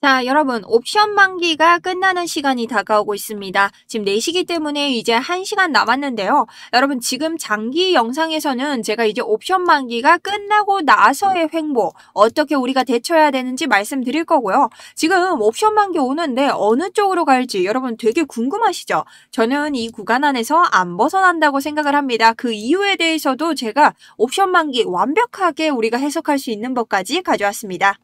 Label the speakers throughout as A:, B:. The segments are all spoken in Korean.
A: 자, 여러분, 옵션 만기가 끝나는 시간이 다가오고 있습니다. 지금 4시기 때문에 이제 1시간 남았는데요. 여러분, 지금 장기 영상에서는 제가 이제 옵션 만기가 끝나고 나서의 횡보, 어떻게 우리가 대처해야 되는지 말씀드릴 거고요. 지금 옵션 만기 오는데 어느 쪽으로 갈지 여러분 되게 궁금하시죠? 저는 이 구간 안에서 안 벗어난다고 생각을 합니다. 그 이유에 대해서도 제가 옵션 만기 완벽하게 우리가 해석할 수 있는 법까지 가져왔습니다.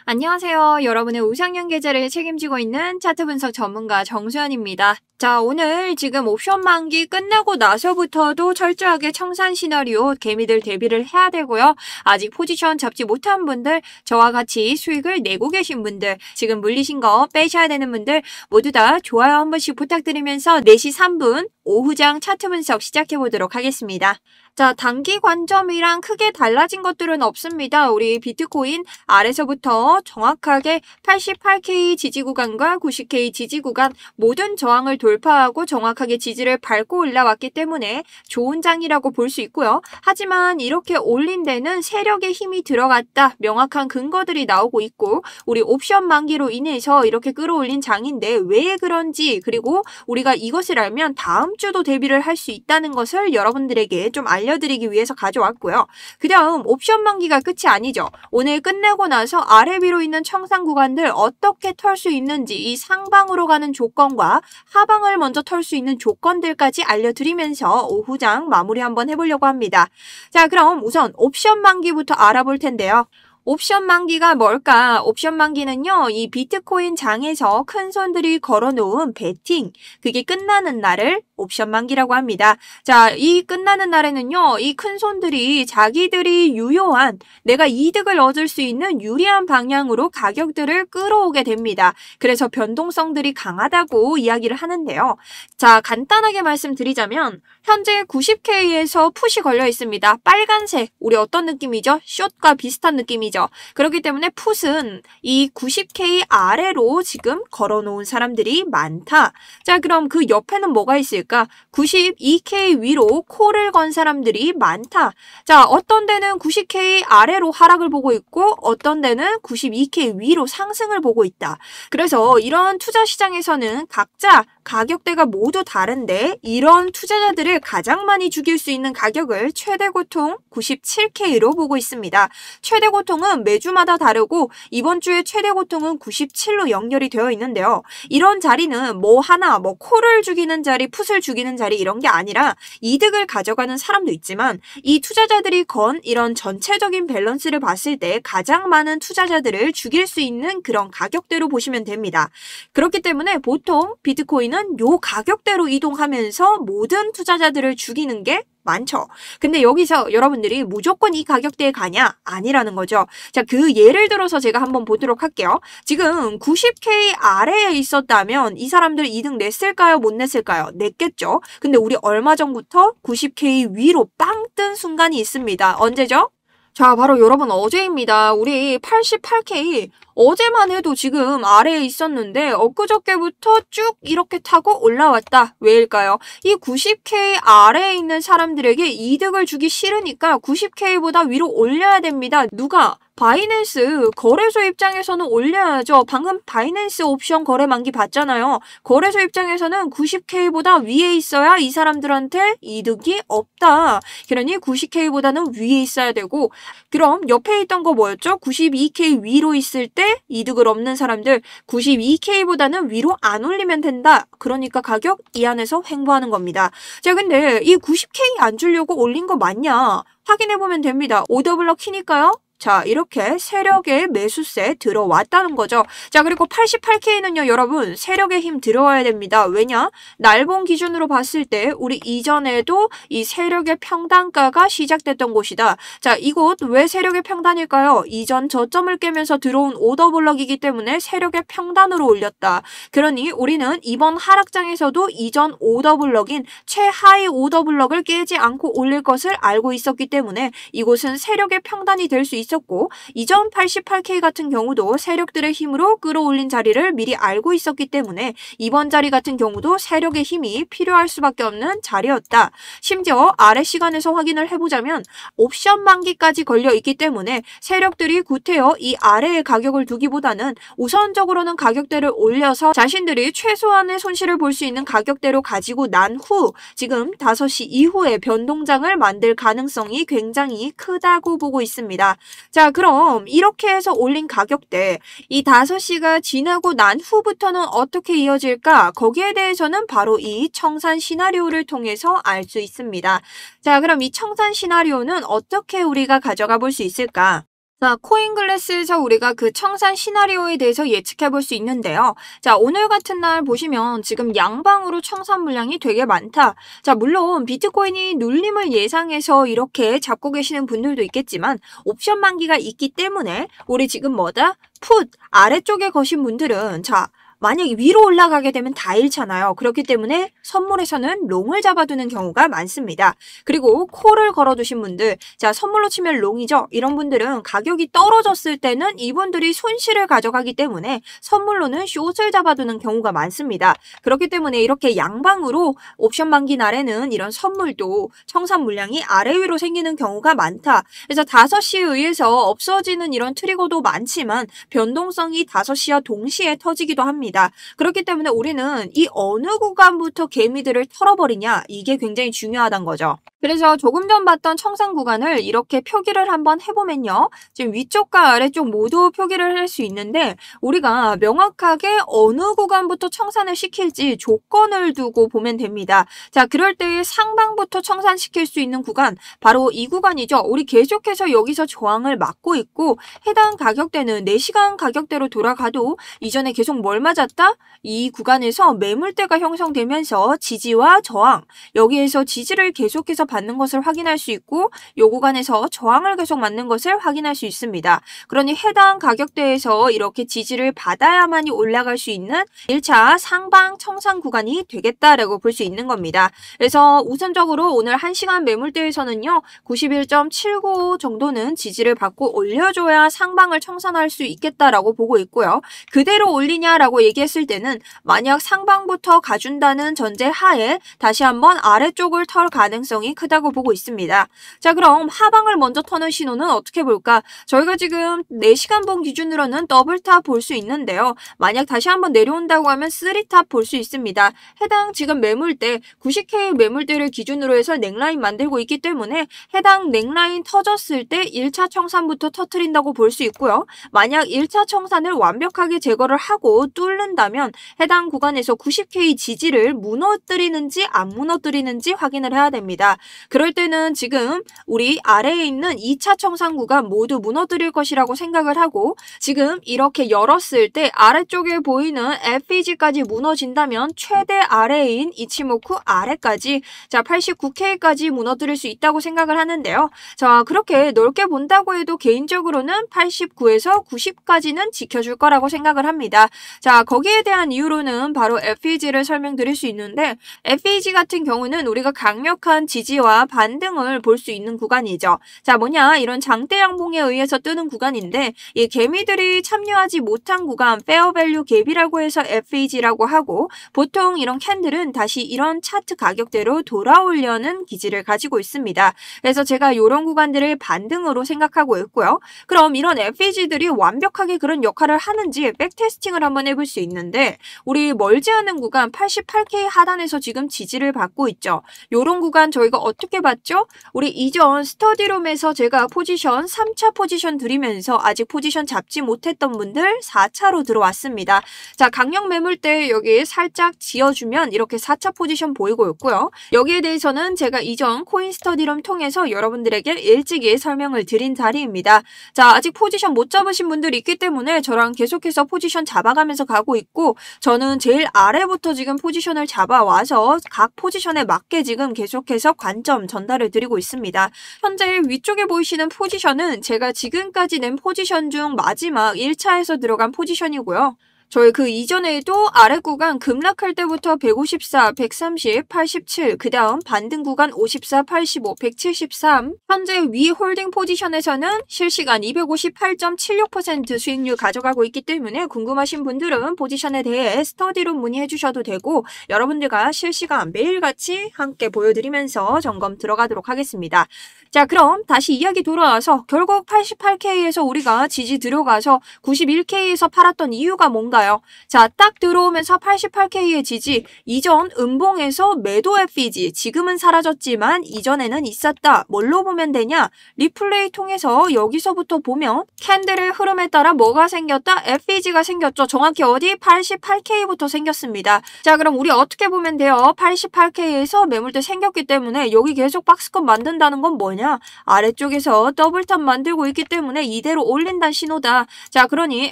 A: 안녕하세요. 여러분의 우상향 계좌를 책임지고 있는 차트 분석 전문가 정수연입니다. 자, 오늘 지금 옵션 만기 끝나고 나서부터도 철저하게 청산 시나리오 개미들 대비를 해야 되고요. 아직 포지션 잡지 못한 분들, 저와 같이 수익을 내고 계신 분들, 지금 물리신 거 빼셔야 되는 분들 모두 다 좋아요 한 번씩 부탁드리면서 4시 3분 오후장 차트 분석 시작해 보도록 하겠습니다. 자, 단기 관점이랑 크게 달라진 것들은 없습니다. 우리 비트코인 아래서부터 정확하게 88K 지지 구간과 90K 지지 구간 모든 저항을 돌파하고 정확하게 지지를 밟고 올라왔기 때문에 좋은 장이라고 볼 수 있고요. 하지만 이렇게 올린 데는 세력의 힘이 들어갔다. 명확한 근거들이 나오고 있고 우리 옵션 만기로 인해서 이렇게 끌어올린 장인데 왜 그런지 그리고 우리가 이것을 알면 다음 주도 대비를 할 수 있다는 것을 여러분들에게 좀 알려드리기 위해서 가져왔고요. 그 다음 옵션 만기가 끝이 아니죠. 오늘 끝내고 나서 아래 위로 있는 청산 구간들 어떻게 털 수 있는지 이 상방으로 가는 조건과 하방을 먼저 털 수 있는 조건들까지 알려드리면서 오후장 마무리 한번 해보려고 합니다. 자, 그럼 우선 옵션 만기부터 알아볼 텐데요. 옵션 만기가 뭘까? 옵션 만기는요, 이 비트코인 장에서 큰 손들이 걸어놓은 베팅, 그게 끝나는 날을 옵션 만기라고 합니다. 자, 이 끝나는 날에는요, 이 큰 손들이 자기들이 유효한, 내가 이득을 얻을 수 있는 유리한 방향으로 가격들을 끌어오게 됩니다. 그래서 변동성들이 강하다고 이야기를 하는데요. 자, 간단하게 말씀드리자면, 현재 90K에서 풋이 걸려 있습니다. 빨간색, 우리 어떤 느낌이죠? 숏과 비슷한 느낌이죠. 그렇기 때문에 풋은 이 90K 아래로 지금 걸어놓은 사람들이 많다. 자, 그럼 그 옆에는 뭐가 있을까? 92K 위로 콜을 건 사람들이 많다. 자, 어떤 데는 90K 아래로 하락을 보고 있고 어떤 데는 92K 위로 상승을 보고 있다. 그래서 이런 투자 시장에서는 각자 가격대가 모두 다른데 이런 투자자들을 가장 많이 죽일 수 있는 가격을 최대 고통 97K로 보고 있습니다. 최대 고통은 매주마다 다르고 이번 주에 최대 고통은 97로 연결이 되어 있는데요. 이런 자리는 뭐 하나 콜을 죽이는 자리, 풋을 죽이는 자리 이런 게 아니라 이득을 가져가는 사람도 있지만 이 투자자들이 건 이런 전체적인 밸런스를 봤을 때 가장 많은 투자자들을 죽일 수 있는 그런 가격대로 보시면 됩니다. 그렇기 때문에 보통 비트코인은 요 가격대로 이동하면서 모든 투자자들을 죽이는 게 많죠. 근데 여기서 여러분들이 무조건 이 가격대에 가냐? 아니라는 거죠. 자, 그 예를 들어서 제가 한번 보도록 할게요. 지금 90K 아래에 있었다면 이 사람들 이득 냈을까요? 못 냈을까요? 냈겠죠. 근데 우리 얼마 전부터 90K 위로 빵 뜬 순간이 있습니다. 언제죠? 자, 바로 여러분 어제입니다. 우리 88K 어제만 해도 지금 아래에 있었는데 엊그저께부터 쭉 이렇게 타고 올라왔다. 왜일까요? 이 90K 아래에 있는 사람들에게 이득을 주기 싫으니까 90K보다 위로 올려야 됩니다. 누가? 바이낸스 거래소 입장에서는 올려야죠. 방금 바이낸스 옵션 거래 만기 봤잖아요. 거래소 입장에서는 90K보다 위에 있어야 이 사람들한테 이득이 없다. 그러니 90K보다는 위에 있어야 되고 그럼 옆에 있던 거 뭐였죠? 92K 위로 있을 때 이득을 얻는 사람들 92K보다는 위로 안 올리면 된다. 그러니까 가격 이 안에서 횡보하는 겁니다. 자, 근데 이 90K 안 주려고 올린 거 맞냐? 확인해보면 됩니다. 오더블럭 키니까요. 자, 이렇게 세력의 매수세 들어왔다는 거죠. 자, 그리고 88K는요, 여러분, 세력의 힘 들어와야 됩니다. 왜냐? 날봉 기준으로 봤을 때 우리 이전에도 이 세력의 평단가가 시작됐던 곳이다. 자, 이곳 왜 세력의 평단일까요? 이전 저점을 깨면서 들어온 오더블럭이기 때문에 세력의 평단으로 올렸다. 그러니 우리는 이번 하락장에서도 이전 오더블럭인 최하위 오더블럭을 깨지 않고 올릴 것을 알고 있었기 때문에 이곳은 세력의 평단이 될 수 있었다. 있었고 이전 88K 같은 경우도 세력들의 힘으로 끌어올린 자리를 미리 알고 있었기 때문에 이번 자리 같은 경우도 세력의 힘이 필요할 수밖에 없는 자리였다. 심지어 아래 시간에서 확인을 해보자면 옵션 만기까지 걸려 있기 때문에 세력들이 구태여 이 아래의 가격을 두기보다는 우선적으로는 가격대를 올려서 자신들이 최소한의 손실을 볼 수 있는 가격대로 가지고 난 후 지금 5시 이후에 변동장을 만들 가능성이 굉장히 크다고 보고 있습니다. 자, 그럼 이렇게 해서 올린 가격대 이 5시가 지나고 난 후부터는 어떻게 이어질까? 거기에 대해서는 바로 이 청산 시나리오를 통해서 알 수 있습니다. 자, 그럼 이 청산 시나리오는 어떻게 우리가 가져가 볼 수 있을까? 자, 코인글래스에서 우리가 그 청산 시나리오에 대해서 예측해 볼 수 있는데요. 자, 오늘 같은 날 보시면 지금 양방으로 청산 물량이 되게 많다. 자, 물론 비트코인이 눌림을 예상해서 이렇게 잡고 계시는 분들도 있겠지만 옵션 만기가 있기 때문에 우리 지금 뭐다? 풋 아래쪽에 거신 분들은 자, 만약 위로 올라가게 되면 다 잃잖아요. 그렇기 때문에 선물에서는 롱을 잡아두는 경우가 많습니다. 그리고 콜을 걸어두신 분들, 자, 선물로 치면 롱이죠. 이런 분들은 가격이 떨어졌을 때는 이분들이 손실을 가져가기 때문에 선물로는 숏을 잡아두는 경우가 많습니다. 그렇기 때문에 이렇게 양방으로 옵션 만기 날에는 이런 선물도 청산 물량이 아래 위로 생기는 경우가 많다. 그래서 5시에 의해서 없어지는 이런 트리거도 많지만 변동성이 5시와 동시에 터지기도 합니다. 그렇기 때문에 우리는 이 어느 구간부터 개미들을 털어버리냐 이게 굉장히 중요하다는 거죠. 그래서 조금 전 봤던 청산 구간을 이렇게 표기를 한번 해보면요. 지금 위쪽과 아래쪽 모두 표기를 할 수 있는데 우리가 명확하게 어느 구간부터 청산을 시킬지 조건을 두고 보면 됩니다. 자, 그럴 때 상방부터 청산시킬 수 있는 구간 바로 이 구간이죠. 우리 계속해서 여기서 저항을 막고 있고 해당 가격대는 4시간 가격대로 돌아가도 이전에 계속 뭘 맞았다? 이 구간에서 매물대가 형성되면서 지지와 저항 여기에서 지지를 계속해서 받는 것을 확인할 수 있고 이 구간에서 저항을 계속 맞는 것을 확인할 수 있습니다. 그러니 해당 가격대에서 이렇게 지지를 받아야만이 올라갈 수 있는 1차 상방 청산 구간이 되겠다라고 볼 수 있는 겁니다. 그래서 우선적으로 오늘 1시간 매물대에서는요. 91.795 정도는 지지를 받고 올려줘야 상방을 청산할 수 있겠다라고 보고 있고요. 그대로 올리냐라고 얘기했을 때는 만약 상방부터 가준다는 전제 하에 다시 한번 아래쪽을 털 가능성이 크다고 보고 있습니다. 자, 그럼 하방을 먼저 터는 신호는 어떻게 볼까? 저희가 지금 4시간 본 기준으로는 더블탑 볼 수 있는데요. 만약 다시 한번 내려온다고 하면 3탑 볼 수 있습니다. 해당 지금 매물대 90K 매물대를 기준으로 해서 넥라인 만들고 있기 때문에 해당 넥라인 터졌을 때 1차 청산부터 터트린다고 볼 수 있고요. 만약 1차 청산을 완벽하게 제거를 하고 뚫는다면 해당 구간에서 90K 지지를 무너뜨리는지 안 무너뜨리는지 확인을 해야 됩니다. 그럴 때는 지금 우리 아래에 있는 2차 청산 구간 모두 무너뜨릴 것이라고 생각을 하고 지금 이렇게 열었을 때 아래쪽에 보이는 FEG까지 무너진다면 최대 아래인 이치모쿠 아래까지 자 89K까지 무너뜨릴 수 있다고 생각을 하는데요. 자, 그렇게 넓게 본다고 해도 개인적으로는 89에서 90까지는 지켜줄 거라고 생각을 합니다. 자, 거기에 대한 이유로는 바로 FEG를 설명드릴 수 있는데 FEG 같은 경우는 우리가 강력한 지지와 반등을 볼 수 있는 구간이죠. 자, 뭐냐 이런 장대 양봉에 의해서 뜨는 구간인데 이 개미들이 참여하지 못한 구간 페어밸류 갭이라고 해서 FEG라고 하고 보통 이런 캔들은 다시 이런 차트 가격대로 돌아오려는 기질을 가지고 있습니다. 그래서 제가 이런 구간들을 반등으로 생각하고 있고요. 그럼 이런 FEG들이 완벽하게 그런 역할을 하는지 백테스팅을 한번 해볼 수 있는데 우리 멀지 않은 구간 88K 하단에서 지금 지지를 받고 있죠. 이런 구간 저희가 어떻게 봤죠? 우리 이전 스터디룸에서 제가 포지션 3차 포지션 드리면서 아직 포지션 잡지 못했던 분들 4차로 들어왔습니다. 자, 강력 매물대 여기 살짝 지어주면 이렇게 4차 포지션 보이고 있고요. 여기에 대해서는 제가 이전 코인 스터디룸 통해서 여러분들에게 일찍이 설명을 드린 자리입니다. 자, 아직 포지션 못 잡으신 분들이 있기 때문에 저랑 계속해서 포지션 잡아가면서 가고 있고 저는 제일 아래부터 지금 포지션을 잡아와서 각 포지션에 맞게 지금 계속해서 관점 전달을 드리고 있습니다. 현재 위쪽에 보이시는 포지션은 제가 지금까지 낸 포지션 중 마지막 1차에서 들어간 포지션이고요. 저희 그 이전에도 아래 구간 급락할 때부터 154, 130, 87, 그 다음 반등 구간 54, 85, 173, 현재 위 홀딩 포지션에서는 실시간 258.76% 수익률 가져가고 있기 때문에 궁금하신 분들은 포지션에 대해 스터디로 문의해 주셔도 되고 여러분들과 실시간 매일같이 함께 보여드리면서 점검 들어가도록 하겠습니다. 자, 그럼 다시 이야기 돌아와서 결국 88K에서 우리가 지지 들어가서 91K에서 팔았던 이유가 뭔가요? 자, 딱 들어오면서 88K의 지지, 이전 음봉에서 매도 FEG, 지금은 사라졌지만 이전에는 있었다. 뭘로 보면 되냐? 리플레이 통해서 여기서부터 보면 캔들의 흐름에 따라 뭐가 생겼다? FEG가 생겼죠. 정확히 어디? 88K부터 생겼습니다. 자, 그럼 우리 어떻게 보면 돼요? 88K에서 매물대 생겼기 때문에 여기 계속 박스권 만든다는 건 뭐냐? 아래쪽에서 더블탑 만들고 있기 때문에 이대로 올린다는 신호다. 자, 그러니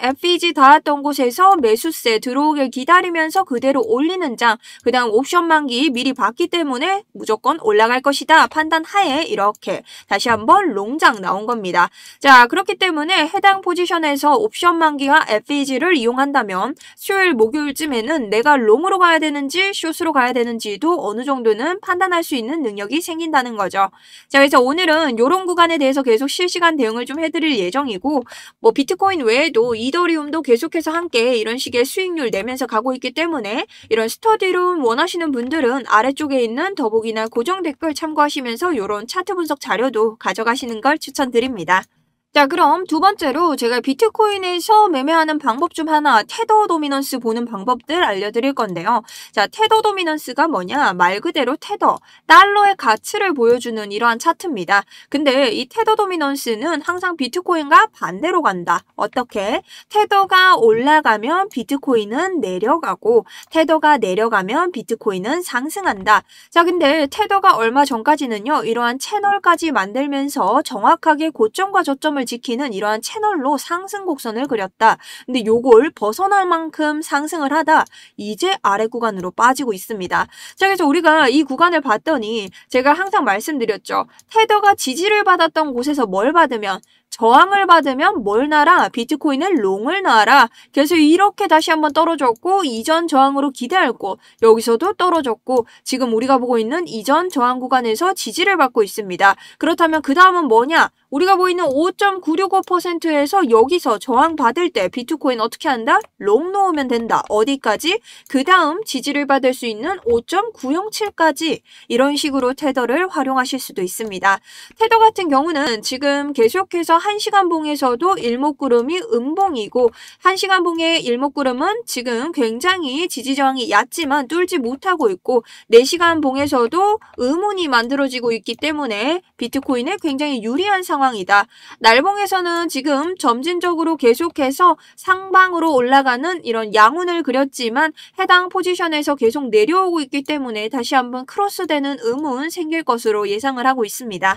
A: FEG 닿았던 곳에서 매수세 들어오길 기다리면서 그대로 올리는 장, 그 다음 옵션 만기 미리 봤기 때문에 무조건 올라갈 것이다. 판단 하에 이렇게 다시 한번 롱장 나온 겁니다. 자, 그렇기 때문에 해당 포지션에서 옵션 만기와 FEG를 이용한다면 수요일, 목요일쯤에는 내가 롱으로 가야 되는지 숏으로 가야 되는지도 어느 정도는 판단할 수 있는 능력이 생긴다는 거죠. 자, 그래서 오늘은 이런 구간에 대해서 계속 실시간 대응을 좀 해드릴 예정이고 뭐 비트코인 외에도 이더리움도 계속해서 함께 이런 식의 수익률 내면서 가고 있기 때문에 이런 스터디룸 원하시는 분들은 아래쪽에 있는 더보기나 고정 댓글 참고하시면서 이런 차트 분석 자료도 가져가시는 걸 추천드립니다. 자, 그럼 두 번째로 제가 비트코인에서 매매하는 방법 중 하나, 테더 도미넌스 보는 방법들 알려드릴 건데요. 자, 테더 도미넌스가 뭐냐? 말 그대로 테더, 달러의 가치를 보여주는 이러한 차트입니다. 근데 이 테더 도미넌스는 항상 비트코인과 반대로 간다. 어떻게? 테더가 올라가면 비트코인은 내려가고 테더가 내려가면 비트코인은 상승한다. 자, 근데 테더가 얼마 전까지는요, 이러한 채널까지 만들면서 정확하게 고점과 저점을 지키는 이러한 채널로 상승 곡선을 그렸다. 근데 요걸 벗어날 만큼 상승을 하다 이제 아래 구간으로 빠지고 있습니다. 자, 그래서 우리가 이 구간을 봤더니 제가 항상 말씀드렸죠. 테더가 지지를 받았던 곳에서 뭘 받으면 저항을 받으면 뭘 놔라? 비트코인을 롱을 놔라. 그래서 이렇게 다시 한번 떨어졌고 이전 저항으로 기대했고 여기서도 떨어졌고 지금 우리가 보고 있는 이전 저항 구간에서 지지를 받고 있습니다. 그렇다면 그 다음은 뭐냐? 우리가 보이는 5.965%에서 여기서 저항 받을 때 비트코인 어떻게 한다? 롱 놓으면 된다. 어디까지? 그 다음 지지를 받을 수 있는 5.907까지 이런 식으로 테더를 활용하실 수도 있습니다. 테더 같은 경우는 지금 계속해서 1시간 봉에서도 일목구름이 음봉이고 1시간 봉의 일목구름은 지금 굉장히 지지 저항이 얕지만 뚫지 못하고 있고 4시간 봉에서도 음운이 만들어지고 있기 때문에 비트코인에 굉장히 유리한 상황이다. 날봉에서는 지금 점진적으로 계속해서 상방으로 올라가는 이런 양운을 그렸지만 해당 포지션에서 계속 내려오고 있기 때문에 다시 한번 크로스되는 음운 생길 것으로 예상을 하고 있습니다.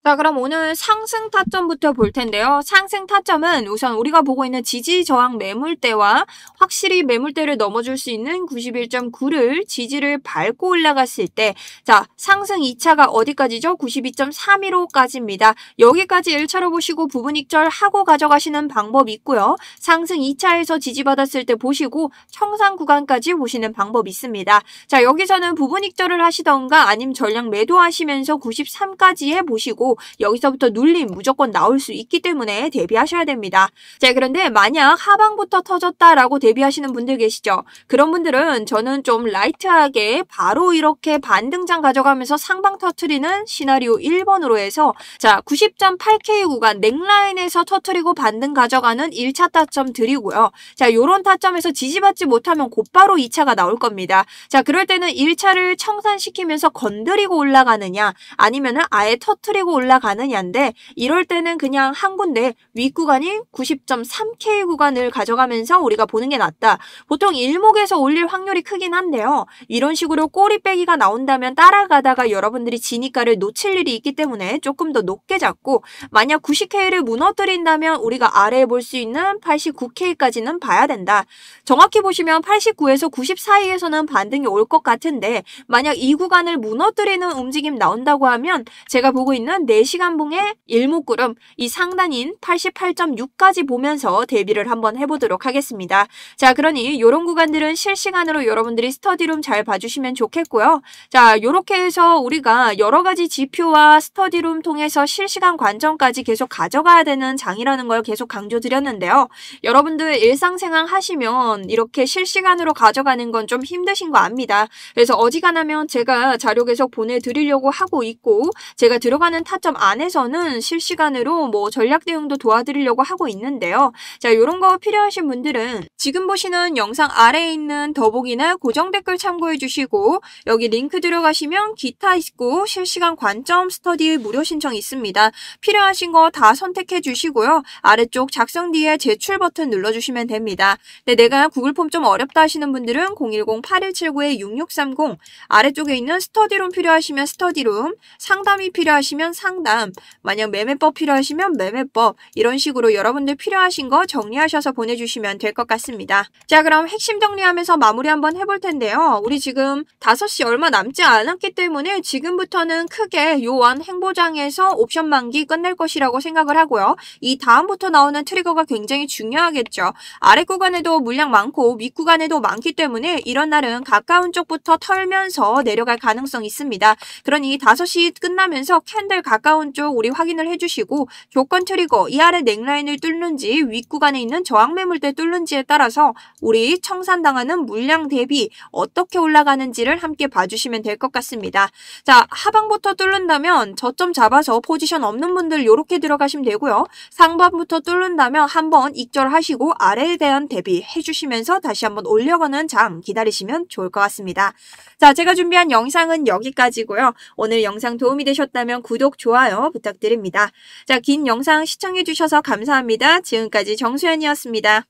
A: 자, 그럼 오늘 상승 타점부터 볼 텐데요. 상승 타점은 우선 우리가 보고 있는 지지 저항 매물대와 확실히 매물대를 넘어줄 수 있는 91.9를 지지를 밟고 올라갔을 때 자, 상승 2차가 어디까지죠? 92.315까지입니다. 여기까지 1차로 보시고 부분익절 하고 가져가시는 방법이 있고요. 상승 2차에서 지지받았을 때 보시고 청산 구간까지 보시는 방법이 있습니다. 자, 여기서는 부분익절을 하시던가 아니면 전량 매도하시면서 93까지에 보시고 여기서부터 눌림 무조건 나올 수 있기 때문에 대비하셔야 됩니다. 자, 그런데 만약 하방부터 터졌다라고 대비하시는 분들 계시죠? 그런 분들은 저는 좀 라이트하게 바로 이렇게 반등장 가져가면서 상방 터트리는 시나리오 1번으로 해서 자, 90.8K 구간 넥라인에서 터트리고 반등 가져가는 1차 타점 드리고요. 자, 요런 타점에서 지지받지 못하면 곧바로 2차가 나올 겁니다. 자, 그럴 때는 1차를 청산시키면서 건드리고 올라가느냐 아니면은 아예 터트리고 올라가느냐인데 이럴 때는 그냥 한 군데 윗구간인 90.3K 구간을 가져가면서 우리가 보는 게 낫다. 보통 일목에서 올릴 확률이 크긴 한데요. 이런 식으로 꼬리빼기가 나온다면 따라가다가 여러분들이 진입가를 놓칠 일이 있기 때문에 조금 더 높게 잡고 만약 90K를 무너뜨린다면 우리가 아래에 볼 수 있는 89K까지는 봐야 된다. 정확히 보시면 89에서 90 사이에서는 반등이 올 것 같은데 만약 이 구간을 무너뜨리는 움직임 나온다고 하면 제가 보고 있는 4시간 봉의 일목구름, 이 상단인 88.6까지 보면서 대비를 한번 해보도록 하겠습니다. 자, 그러니 이런 구간들은 실시간으로 여러분들이 스터디룸 잘 봐주시면 좋겠고요. 자, 요렇게 해서 우리가 여러 가지 지표와 스터디룸 통해서 실시간 관점까지 계속 가져가야 되는 장이라는 걸 계속 강조드렸는데요. 여러분들 일상생활 하시면 이렇게 실시간으로 가져가는 건 좀 힘드신 거 압니다. 그래서 어지간하면 제가 자료 계속 보내드리려고 하고 있고, 제가 들어가는 타점 안에서는 실시간으로 뭐 전략 대응도 도와드리려고 하고 있는데요. 자, 요런 거 필요하신 분들은 지금 보시는 영상 아래에 있는 더보기나 고정 댓글 참고해 주시고, 여기 링크 들어가시면 기타 있고 실시간 관점 스터디 무료 신청 있습니다. 필요하신 거 다 선택해 주시고요. 아래쪽 작성 뒤에 제출 버튼 눌러주시면 됩니다. 네, 내가 구글 폼 좀 어렵다 하시는 분들은 010-8179-6630 아래쪽에 있는 스터디룸 필요하시면 스터디룸, 상담이 필요하시면 상담, 만약 매매법 필요하시면 매매법, 이런 식으로 여러분들 필요하신 거 정리하셔서 보내주시면 될 것 같습니다. 자, 그럼 핵심 정리하면서 마무리 한번 해볼 텐데요. 우리 지금 5시 얼마 남지 않았기 때문에 지금부터는 크게 요원 행보장에서 옵션 만기 끝낼 것이라고 생각을 하고요. 이 다음부터 나오는 트리거가 굉장히 중요하겠죠. 아래 구간에도 물량 많고 윗 구간에도 많기 때문에 이런 날은 가까운 쪽부터 털면서 내려갈 가능성이 있습니다. 그러니 5시 끝나면서 캔들 가까운 쪽 우리 확인을 해주시고, 조건 트리거 이 아래 넥라인을 뚫는지 윗 구간에 있는 저항 매물대 뚫는지에 따라서 우리 청산당하는 물량 대비 어떻게 올라가는지를 함께 봐주시면 될 것 같습니다. 자, 하방부터 뚫는다면 저점 잡아서 포지션 없는 분들 이렇게 들어가시면 되고요. 상반부터 뚫는다면 한번 익절하시고 아래에 대한 대비 해주시면서 다시 한번 올려가는 장 기다리시면 좋을 것 같습니다. 자, 제가 준비한 영상은 여기까지고요. 오늘 영상 도움이 되셨다면 구독, 좋아요 부탁드립니다. 자, 긴 영상 시청해주셔서 감사합니다. 지금까지 정수연이었습니다.